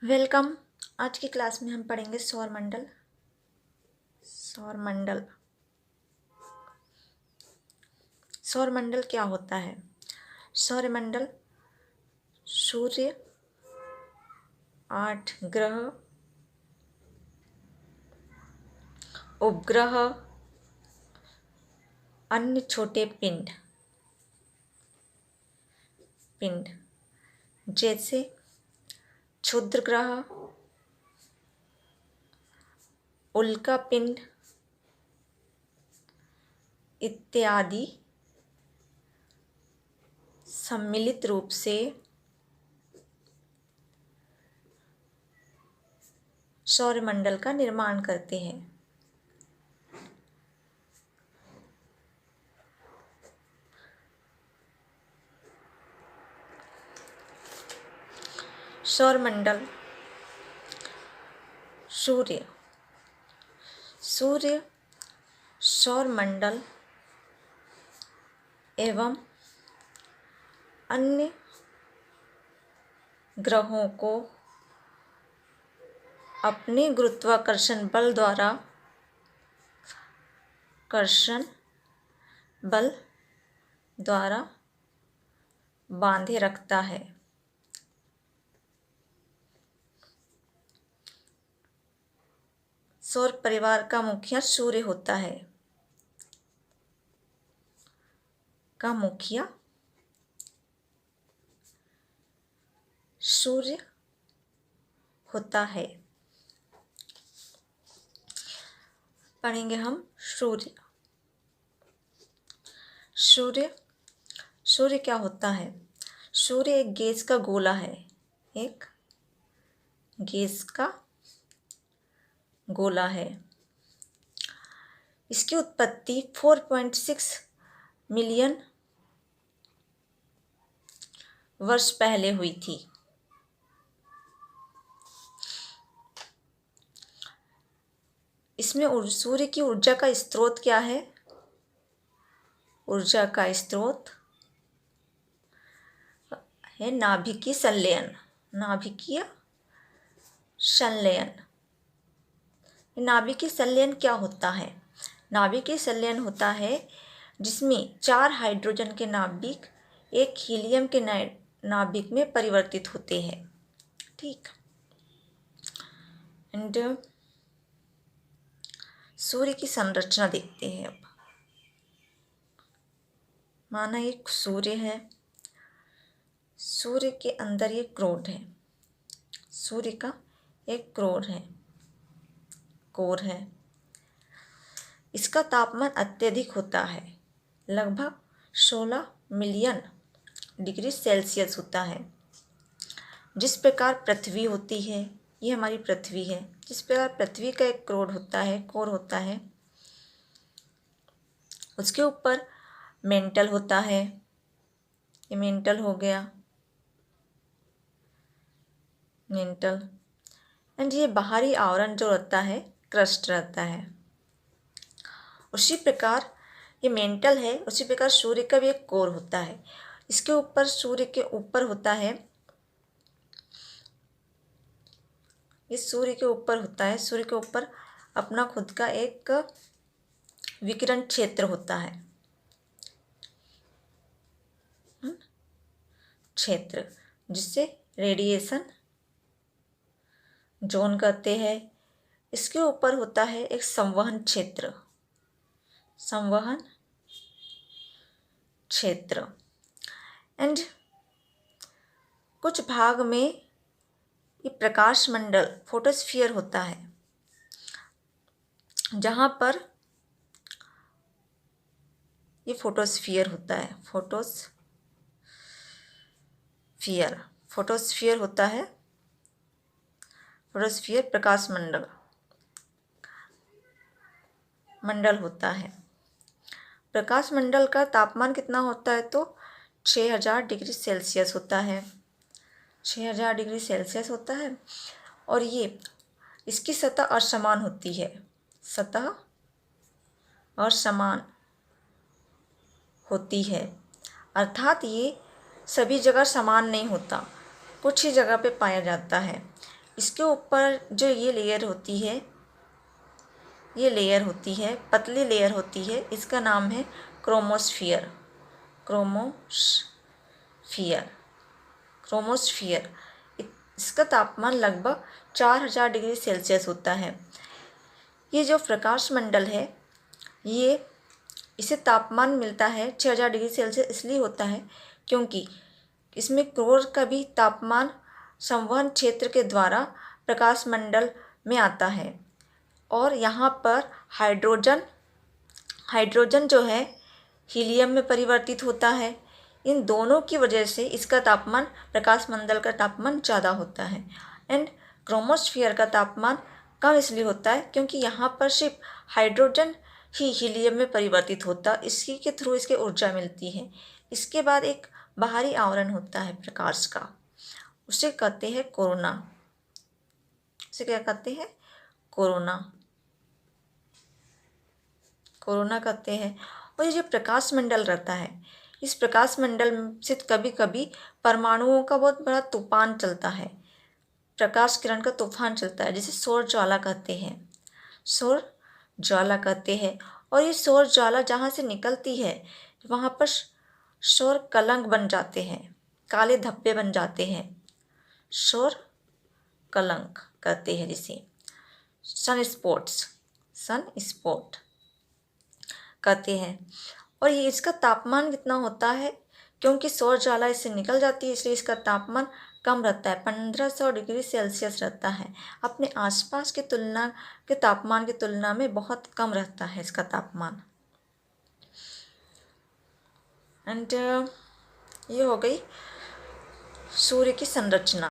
Welcome. आज की class में हम पढ़ेंगे सौरमंडल। सौरमंडल क्या होता है? सौरमंडल सूर्य, 8 ग्रह, उपग्रह, अन्य छोटे पिंड जैसे क्षुद्र ग्रह, उल्का पिंड इत्यादि सम्मिलित रूप से सौरमंडल का निर्माण करते हैं। सौरमंडल सूर्य सौरमंडल एवं अन्य ग्रहों को अपने गुरुत्वाकर्षण बल द्वारा बांधे रखता है। सौर परिवार का मुखिया सूर्य होता है। पढ़ेंगे हम सूर्य क्या होता है? सूर्य एक गैस का गोला है। इसकी उत्पत्ति 4.6 मिलियन वर्ष पहले हुई थी। इसमें सूर्य की ऊर्जा का स्रोत क्या है? ऊर्जा का स्रोत है नाभिकीय संलयन। नाभिकीय संलयन क्या होता है? नाभिकीय संलयन होता है जिसमें 4 हाइड्रोजन के नाभिक एक हीलियम के नाभिक में परिवर्तित होते हैं। ठीक। एंड सूर्य की संरचना देखते हैं। अब माना एक सूर्य है, सूर्य के अंदर एक कोर है। सूर्य का एक कोर है। इसका तापमान अत्यधिक होता है, लगभग 16 मिलियन डिग्री सेल्सियस होता है। जिस प्रकार पृथ्वी होती है, ये हमारी पृथ्वी है, जिस प्रकार पृथ्वी का एक कोर होता है, उसके ऊपर मेंटल होता है। ये मेंटल हो गया, एंड ये बाहरी आवरण जो रहता है क्रस्ट रहता है। उसी प्रकार ये मेंटल है, उसी प्रकार सूर्य का भी एक कोर होता है। इसके ऊपर सूर्य के ऊपर होता है, ये सूर्य के ऊपर होता है। सूर्य के ऊपर अपना खुद का एक विकिरण क्षेत्र होता है, जिससे रेडिएशन जोन कहते हैं। इसके ऊपर होता है एक संवहन क्षेत्र एंड कुछ भाग में ये प्रकाश मंडल फोटोस्फीयर होता है, जहाँ पर ये फोटोस्फीयर होता है। फोटोस्फीयर होता है। फोटोस्फीयर प्रकाश मंडल होता है। प्रकाश मंडल का तापमान कितना होता है? तो 6000 डिग्री सेल्सियस होता है। 6000 डिग्री सेल्सियस होता है। और ये इसकी सतह असमान होती है। अर्थात ये सभी जगह समान नहीं होता, कुछ ही जगह पे पाया जाता है। इसके ऊपर जो ये लेयर होती है, पतली लेयर होती है, इसका नाम है क्रोमोस्फियर। क्रोमोस्फियर इसका तापमान लगभग 4000 डिग्री सेल्सियस होता है। ये जो प्रकाश मंडल है, इसे तापमान मिलता है 6000 डिग्री सेल्सियस इसलिए होता है क्योंकि इसमें कोर का भी तापमान संवहन क्षेत्र के द्वारा प्रकाश मंडल में आता है। और यहाँ पर हाइड्रोजन जो है हीलियम में परिवर्तित होता है। इन दोनों की वजह से इसका तापमान, प्रकाश मंडल का तापमान ज़्यादा होता है। एंड क्रोमोस्फियर का तापमान कम इसलिए होता है क्योंकि यहाँ पर सिर्फ हाइड्रोजन ही हीलियम में परिवर्तित होता, इसी के थ्रू इसके ऊर्जा मिलती है। इसके बाद एक बाहरी आवरण होता है प्रकाश का, उसे कहते हैं कोरोना। उसे क्या कहते हैं? कोरोना कहते हैं। और ये जो प्रकाश मंडल रहता है, इस प्रकाश मंडल से कभी कभी परमाणुओं का बहुत बड़ा तूफान चलता है, प्रकाश किरण का तूफान चलता है, जिसे सौर ज्वाला कहते हैं। और ये सौर ज्वाला जहाँ से निकलती है वहाँ पर सौर कलंक बन जाते हैं, काले धब्बे बन जाते हैं, सौर कलंक कहते हैं जिसे, सन स्पॉट कहते हैं। और ये इसका तापमान कितना होता है, क्योंकि सौर ज्वाला इससे निकल जाती है इसलिए इसका तापमान कम रहता है, 1500 डिग्री सेल्सियस रहता है। अपने आसपास के तापमान की तुलना में बहुत कम रहता है इसका तापमान। एंड ये हो गई सूर्य की संरचना।